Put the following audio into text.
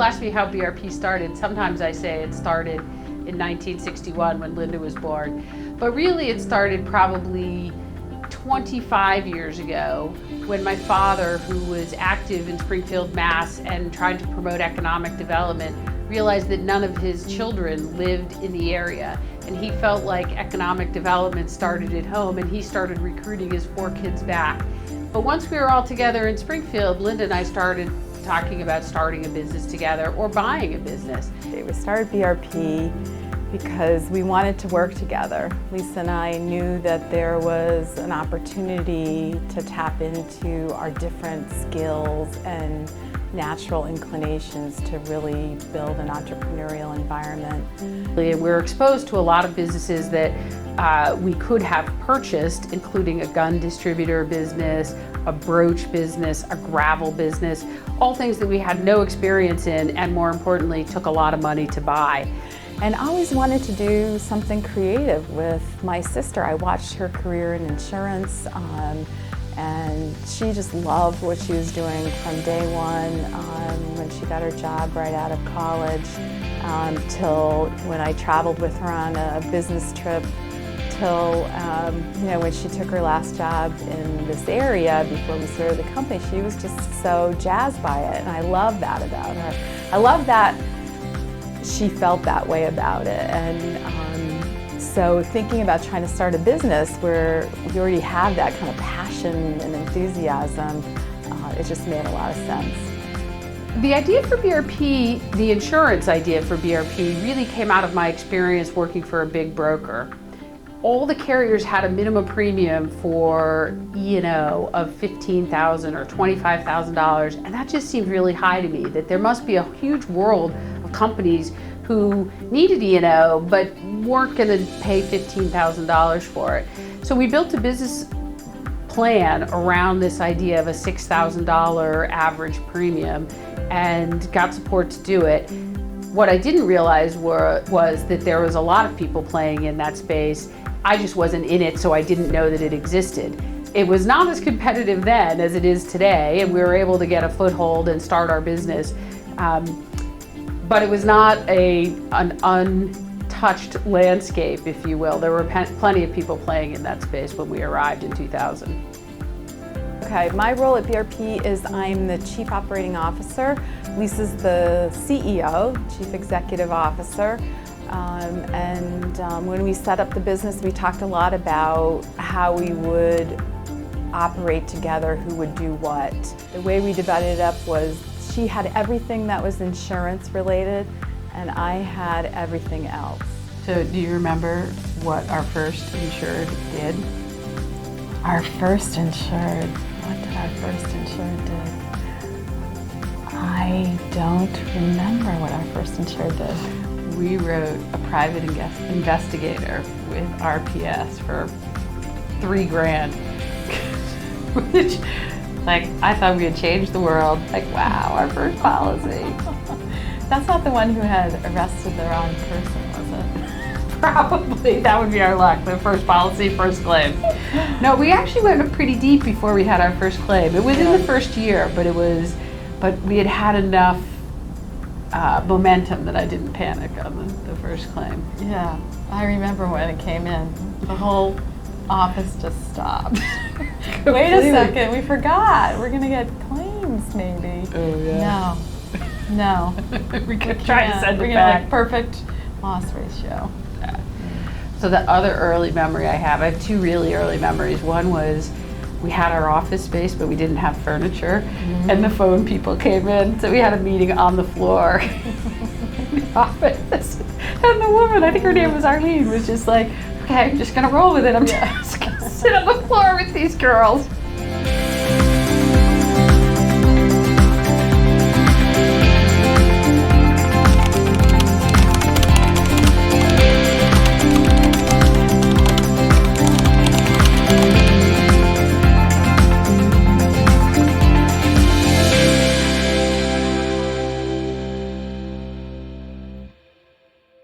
ask me how BRP started, sometimes I say it started in 1961 when Linda was born. But really it started probably 25 years ago when my father, who was active in Springfield, Mass. And tried to promote economic development, realized that none of his children lived in the area. And he felt like economic development started at home, and he started recruiting his 4 kids back. But once we were all together in Springfield, Linda and I started talking about starting a business together or buying a business. We started BRP because we wanted to work together. Lisa and I knew that there was an opportunity to tap into our different skills and natural inclinations to really build an entrepreneurial environment. We're exposed to a lot of businesses that we could have purchased, including a gun distributor business, a brooch business, a gravel business, all things that we had no experience in, and more importantly, took a lot of money to buy. And I always wanted to do something creative with my sister. I watched her career in insurance, and she just loved what she was doing from day one, when she got her job right out of college, till when I traveled with her on a business trip, till when she took her last job in this area before we started the company. She was just so jazzed by it, and I love that about her. I love that she felt that way about it, and so thinking about trying to start a business where we already have that kind of passion and enthusiasm, it just made a lot of sense. The idea for BRP, the insurance idea for BRP, really came out of my experience working for a big broker. All the carriers had a minimum premium for E&O of $15,000 or $25,000, and that just seemed really high to me, that there must be a huge world of companies who needed E&O but weren't going to pay $15,000 for it. So we built a business plan around this idea of a $6,000 average premium and got support to do it. What I didn't realize was that there was a lot of people playing in that space. I just wasn't in it, so I didn't know that it existed. It was not as competitive then as it is today, and we were able to get a foothold and start our business. But it was not an untouched landscape, if you will. There were plenty of people playing in that space when we arrived in 2000. Okay, my role at BRP is I'm the Chief Operating Officer. Lisa's the CEO, Chief Executive Officer. When we set up the business, we talked a lot about how we would operate together, who would do what. The way we divided it up was she had everything that was insurance related, and I had everything else. So do you remember what our first insured did? Our first insured, what did our first insured do? I don't remember what our first insured did. We wrote a private investigator with RPS for $3,000, which, like, I thought we had changed the world. Like, wow, our first policy. That's not the one who had arrested the wrong person, was it? Probably, that would be our luck. The first policy, first claim. No, we actually went pretty deep before we had our first claim. It was in the first year, but we had had enough momentum that I didn't panic on the first claim. Yeah, I remember when it came in. The whole office just stopped. Wait a second, we forgot. We're gonna get claims maybe. Oh yeah. No. we could try to send We're it gonna back. Like perfect loss ratio. Yeah. So the other early memory I have 2 really early memories. One was we had our office space, but we didn't have furniture, and the phone people came in, so we had a meeting on the floor in the office. And the woman, I think her name was Arlene, was just like, okay, I'm just gonna roll with it. I'm just gonna sit on the floor with these girls.